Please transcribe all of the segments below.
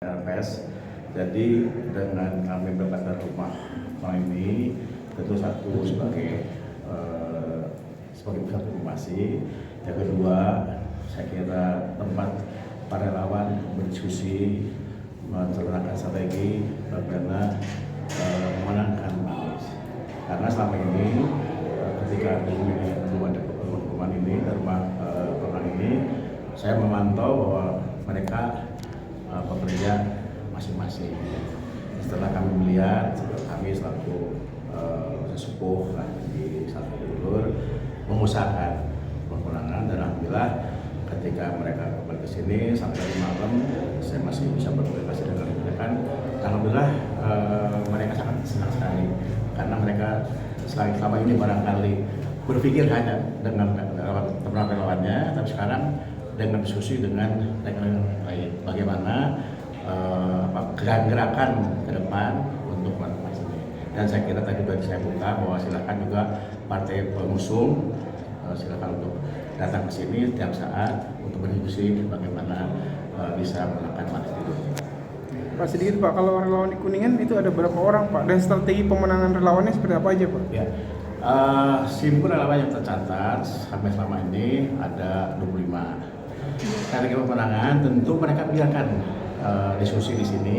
RPS. Jadi dengan kami mendapatkan rumah ini tentu satu sebagai pusat informasi, yang kedua saya kira tempat para relawan berdiskusi menceritakan strategi bagaimana memenangkan Anies. Karena selama ini ketika belum ada rumah ini, rumah ini, saya memantau bahwa mereka bekerja masing-masing. Setelah kami melihat, kami selaku sesepuh di satu gubernur mengusahakan pemenangan, dan alhamdulillah ketika mereka kembali ke sini sampai malam saya masih bisa berkomunikasi dengan mereka. Alhamdulillah mereka sangat senang sekali karena mereka selama ini barangkali berpikir hanya dengan relawannya, tapi sekarang dengan diskusi dengan lain bagaimana gerakan ke depan untuk melakukan ini. Dan saya kira tadi sudah saya buka bahwa silakan juga partai pengusung silakan untuk datang ke sini setiap saat untuk berdiskusi bagaimana bisa menekan Anies itu. Pak, sedikit Pak, kalau relawan di Kuningan itu ada berapa orang Pak, dan strategi pemenangan relawannya seperti apa aja Pak? Ya, simpul relawan yang tercatat sampai selama ini ada 25. Strategi pemenangan tentu mereka biarkan diskusi di sini,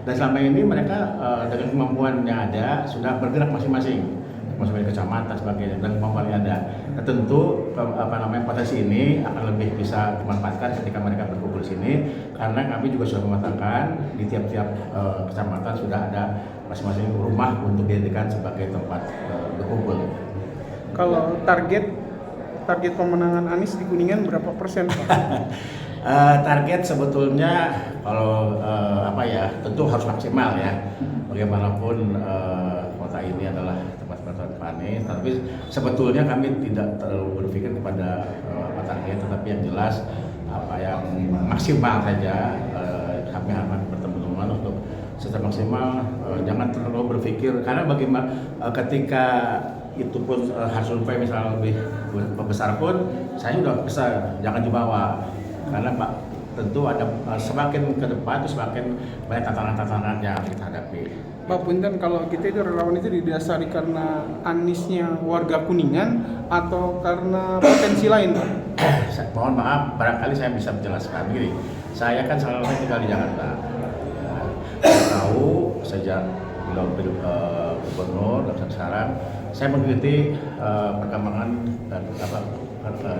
dan selama ini mereka dengan kemampuan yang ada sudah bergerak masing-masing kecamatan sebagainya, dan kemampuan yang ada. Nah, tentu potensi ini akan lebih bisa dimanfaatkan ketika mereka berkumpul di sini, karena kami juga sudah mematangkan di tiap-tiap kecamatan sudah ada masing-masing rumah untuk dijadikan sebagai tempat berkumpul. Kalau target pemenangan Anies di Kuningan berapa persen Pak? Target sebetulnya kalau tentu harus maksimal ya. Bagaimanapun kota ini adalah tempat Anies, tapi sebetulnya kami tidak terlalu berpikir kepada target, tetapi yang jelas apa yang maksimal saja. Kami akan berteman-teman untuk secara maksimal, jangan terlalu berpikir, karena bagaimana ketika itu pun hasil survei misalnya lebih besar pun saya udah besar, jangan dibawa, karena Pak tentu ada semakin ke depan itu semakin banyak tantangan-tantangan yang kita hadapi. Pak Punten, kalau kita itu relawan itu didasari karena Aniesnya warga Kuningan atau karena potensi lain Pak? Mohon maaf, barangkali saya bisa menjelaskan gini. Saya kan selalu tinggal di Jakarta. Saya tahu sejak beliau gubernur dan sekarang saya mengikuti perkembangan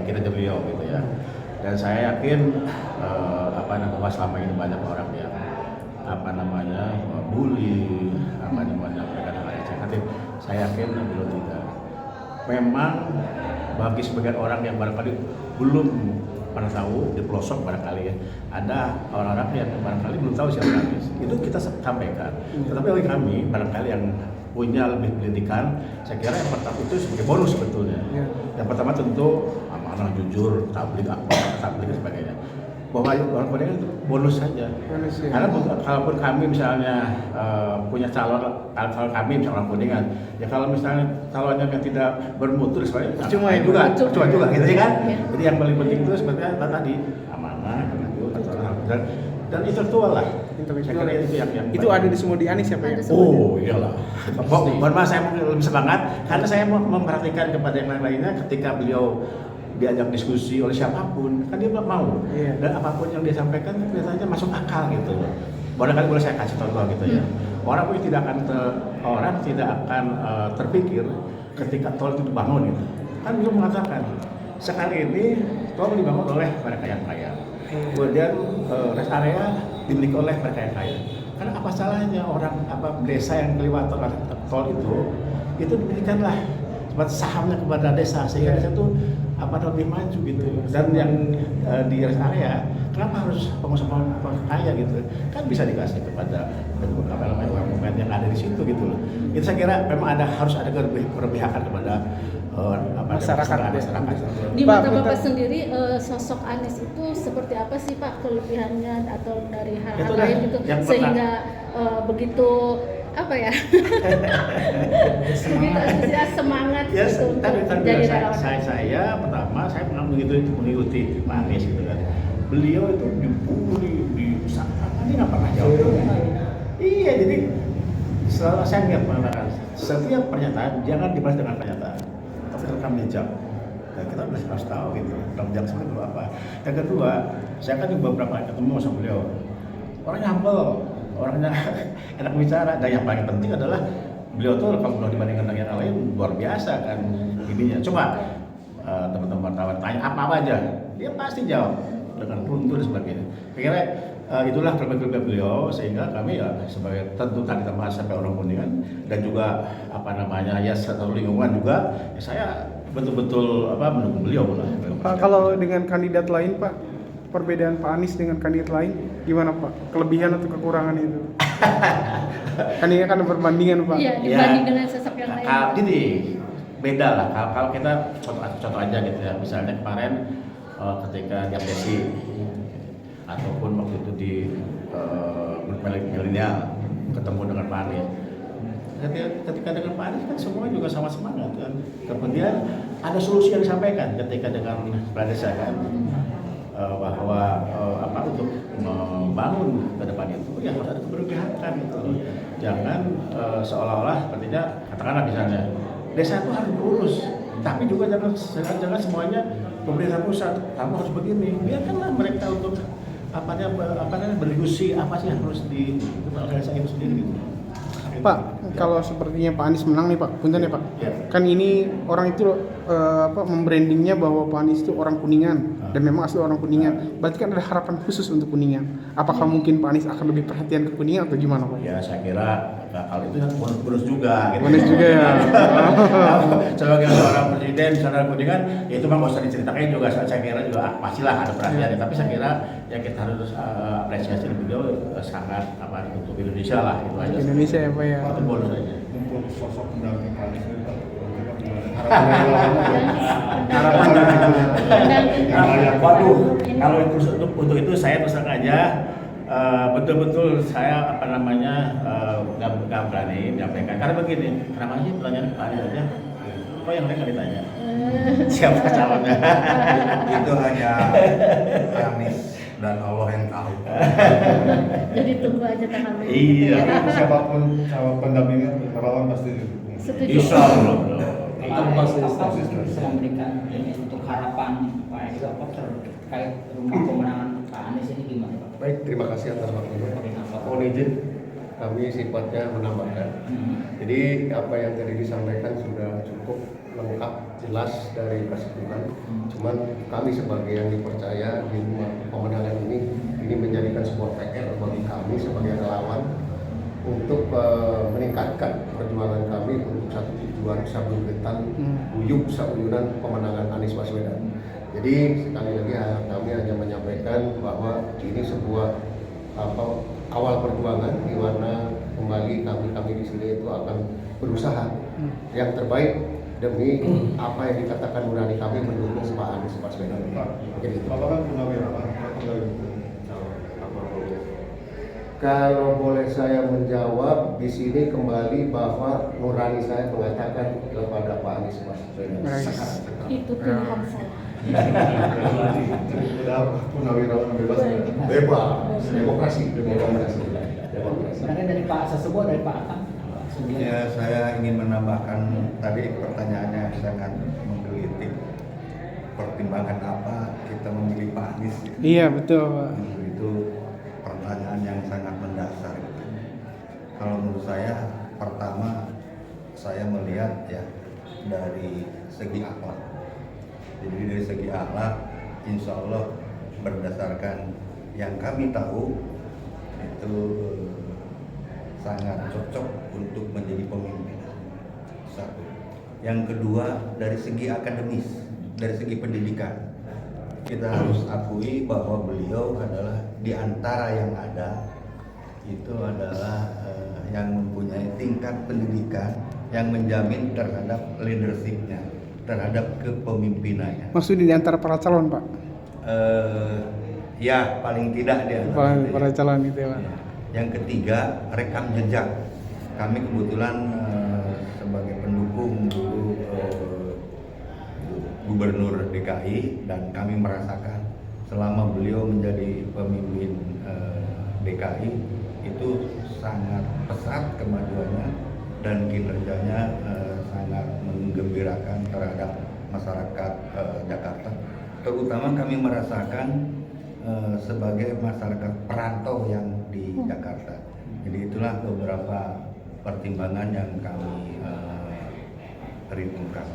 kinerja beliau gitu ya. Dan saya yakin bahwa selama ini banyak orang yang bully, mereka dengan sensitif. Saya yakin beliau tidak. Memang bagi sebagian orang yang barangkali belum pernah tahu di pelosok barangkali ya, ada orang-orang yang barangkali belum tahu siapa Anies. Itu kita sampaikan. Tetapi bagi kami barangkali yang punya lebih pendidikan, saya kira yang pertama itu sebagai bonus sebetulnya. Yang pertama tentu amanah, jujur, tabligh dan sebagainya. Bahwa orang Kuningan itu bonus saja. Karena kalaupun kami misalnya punya calon kami misalnya orang Kuningan, ya kalau misalnya calonnya yang tidak bermutu sebenarnya cuma juga gitu kan. Jadi yang paling penting itu sebenarnya tadi amanah, jujur, dan intelektual lah. Itu ada di semua di Anies ya Pak? Oh iyalah. Mohon maaf saya lebih semangat karena saya memperhatikan kepada yang lainnya ketika beliau diajak diskusi oleh siapapun, kan dia mau. Dan apapun yang dia sampaikan biasanya masuk akal gitu. Barangkali boleh saya kasih contoh gitu ya. Orang tidak akan terpikir ketika tol itu dibangun gitu. Kan beliau mengatakan sekali ini tol dibangun oleh mereka yang kaya. Kemudian rest area dimiliki oleh mereka yang kaya. Karena apa salahnya orang desa yang kelewatan tol itu diberikanlah sahamnya kepada desa sehingga desa itu lebih maju gitu. Dan yang di rest area kenapa harus pengusaha kaya gitu? Kan bisa dikasih kepada pemain yang ada di situ gitu loh. Itu saya kira memang harus ada keberpihakan kepada masyarakat. Di mata Bapak sendiri sosok Anies itu seperti apa sih Pak, kelebihannya atau dari hal-hal lain gitu sehingga begitu semangat ya, gitu untuk jadi saya pertama saya pernah mengikuti Anies gitu kan. Beliau itu dibully, dia nggak pernah jawab. Iya, jadi selalu saya nggak mengatakan setiap pernyataan jangan dibalas dengan pernyataan, tapi rekam jejak. Dan kita harus tahu gitu, rekam jejak seperti itu apa. Yang kedua, saya kan beberapa kali ketemu sama beliau, orangnya humble, orangnya enak bicara, dan yang paling penting adalah beliau tuh kalau dibandingkan dengan yang lain luar biasa kan ininya. Coba teman-teman wartawan tanya apa aja, dia pasti jawab dengan runtuh dan sebagainya. Kira-kira itulah kelebihan beliau, sehingga kami ya sebagai tentu tadi teman sampai orang Kuningan dan juga apa namanya ya satu lingkungan juga, ya saya betul-betul mendukung beliau lah. Pak, kalau dengan kandidat lain Pak, perbedaan Pak Anies dengan kandidat lain gimana Pak? Kelebihan atau kekurangan itu? Kan ini kan perbandingan Pak. Iya, dibanding dengan sosok yang lain. Jadi beda lah. Kalau kita contoh aja gitu ya, misalnya kemarin ketika di Abdesi ataupun waktu itu di milenial ketemu dengan Pak Anies. Ketika dengan Pak Anies kan semua juga sama semangat kan. Kemudian ada solusi yang disampaikan ketika dengan Kepala Desa kan. Bahwa untuk membangun ke depan itu ya harus ada keberpihakan gitu. Jangan seolah-olah sepertinya katakanlah misalnya desa itu harus diurus, tapi juga jangan semuanya pemerintah pusat kamu harus begini. Biarkanlah mereka untuk berdiskusi apa sih yang harus di desa itu sendiri gitu. Pak, kalau sepertinya Pak Anies menang nih Pak, punten ya Pak. Ya. Kan ini orang itu membrandingnya bahwa Pak Anies itu orang Kuningan dan memang asli orang Kuningan. Berarti kan ada harapan khusus untuk Kuningan. Apakah mungkin Pak Anies akan lebih perhatian ke Kuningan atau gimana Pak? Ya saya kira kalau itu kan bonus juga gitu. Bonus juga ya. Sebagai seorang presiden misalnya Kuningan, ya itu mah nggak usah diceritakan juga. Saya kira juga pastilah ada perhatian. Tapi saya kira ya kita harus apresiasi beliau sangat untuk Indonesia lah itu aja. Indonesia ya Pak ya. Itu bonus aja. Untuk sosok pendamping Pak Anies ini Pak, Harapan dari Waduh, kalau untuk itu saya terus terang aja betul-betul saya nggak berani menyampaikan karena begini, kenapa sih pertanyaan Pak Anies aja? Kok yang lain nggak ditanya? Siapa calonnya? itu hanya Anies dan Allah yang tahu. Jadi tunggu aja tanggal berikutnya. Iya. Tapi siapapun calon pendampingnya relawan pasti didukung. Setuju. Insya Allah. Itu pasti bisa memberikan ini untuk harapan Pak Anies terkait rumah pemenangan Pak Anies ini gimana Pak? Baik, terima kasih atas waktunya. Mohon izin, kami sifatnya menambahkan. Jadi apa yang tadi disampaikan sudah cukup lengkap, jelas dari kesimpulan. Cuman kami sebagai yang dipercaya di rumah pemenangan ini menjadikan sebuah PR bagi kami sebagai relawan untuk meningkatkan perjuangan kami untuk satu tujuan sablugetan uyuk sauyunan pemenangan Anies Baswedan. Jadi sekali lagi kami hanya menyampaikan bahwa ini sebuah awal perjuangan di mana kembali kami di sini itu akan berusaha yang terbaik demi apa yang dikatakan nurani kami mendukung Pak Anies Baswedan. Jadi Bapak kan purnawirawan, kalau boleh saya menjawab di sini kembali bahwa nurani saya mengatakan kepada Pak Anies Baswedan. Itu pilihan saya. Udah purnawirawan bebas. Demokrasi. Sebenarnya dari Pak Sesebo, dari Pak Akang. Ya, saya ingin menambahkan tadi pertanyaannya sangat menggelitik. Pertimbangan apa kita memilih Pak Anies? Iya betul Pak. Itu pertanyaan yang sangat mendasar. Kalau menurut saya, pertama saya melihat ya dari segi akhlak. Jadi dari segi akhlak, insya Allah berdasarkan yang kami tahu itu sangat cocok untuk menjadi pemimpin. Satu. Yang kedua dari segi akademis, dari segi pendidikan, kita harus akui bahwa beliau adalah di antara yang ada itu adalah yang mempunyai tingkat pendidikan yang menjamin terhadap leadership-nya, terhadap kepemimpinannya. Maksudnya di antara para calon Pak? Ya paling tidak dia. Para calon itu ya Pak. Yang ketiga, rekam jejak. Kami kebetulan sebagai pendukung dulu Gubernur DKI dan kami merasakan selama beliau menjadi pemimpin DKI itu sangat pesat kemajuannya dan kinerjanya sangat menggembirakan terhadap masyarakat Jakarta. Terutama kami merasakan sebagai masyarakat perantau yang di Jakarta. Jadi itulah beberapa pertimbangan yang kami perhitungkan.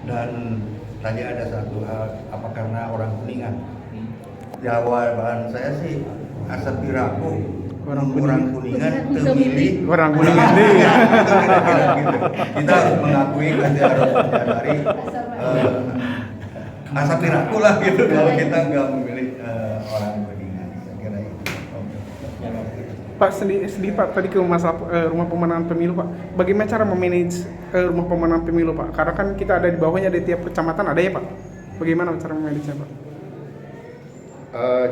Dan tadi ada satu hal, apa karena orang Kuningan? Jawaban saya sih Asap Piraku orang Kuningan terpilih Orang Kuningan deh. kira-kira gitu. Kita harus mengakui, kita harus menyadari Asap Piraku lah gitu kalau kita nggak memilih orang Kuningan. Saya kira itu. Pak, sedih Pak, tadi ke masalah rumah pemenangan pemilu Pak. Bagaimana cara memanage rumah pemenangan pemilu Pak? Karena kan kita ada di bawahnya, di tiap kecamatan ada ya Pak. Bagaimana cara memanage-nya Pak?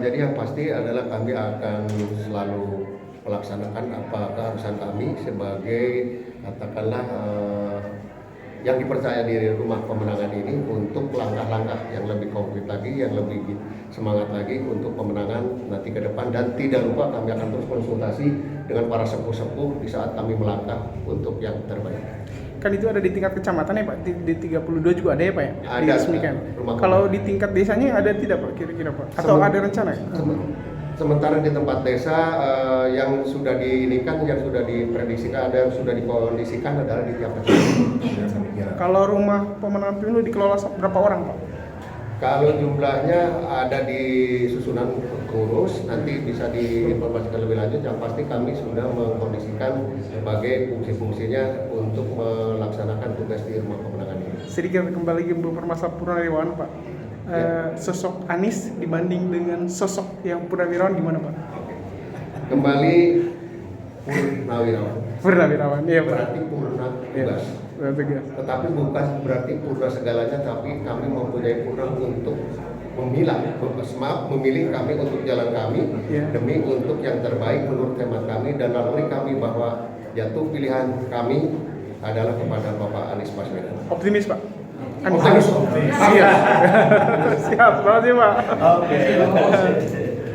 Jadi yang pasti adalah kami akan selalu melaksanakan apa keharusan kami sebagai katakanlah yang dipercaya di rumah pemenangan ini untuk langkah-langkah yang lebih konkret lagi, yang lebih semangat lagi untuk pemenangan nanti ke depan. Dan tidak lupa kami akan terus konsultasi dengan para sepuh-sepuh di saat kami melangkah untuk yang terbaik. Kan itu ada di tingkat kecamatan ya Pak, di 32 juga ada ya Pak ya? Ada, diresmikan. Kalau di tingkat desanya ada tidak Pak kira-kira Pak? Atau ada rencana? Sementara di tempat desa yang sudah diinikan, yang sudah diprediksikan, ada yang sudah dikondisikan adalah di tiap kecamatan. Kalau rumah pemenangan pemilu dikelola berapa orang Pak? Kalau jumlahnya ada di susunan pengurus, nanti bisa diinformasikan lebih lanjut. Yang pasti kami sudah mengkondisikan sebagai fungsi-fungsinya untuk melaksanakan tugas di rumah pemenangan ini. Sedikit kembali ke masalah Purnawirawan Pak. Sosok Anies dibanding dengan sosok yang Purnawirawan gimana Pak? Kembali Purnawirawan, iya Pak. berarti purna tugas. Tetapi bukan berarti purna segalanya, tapi kami mempunyai purna untuk memilih kami untuk jalan kami demi untuk yang terbaik menurut hemat kami dan naluri kami bahwa jatuh pilihan kami adalah kepada Bapak Anies Baswedan. Optimis Pak? Optimis. Siap. Siap, terima kasih Pak. Oke.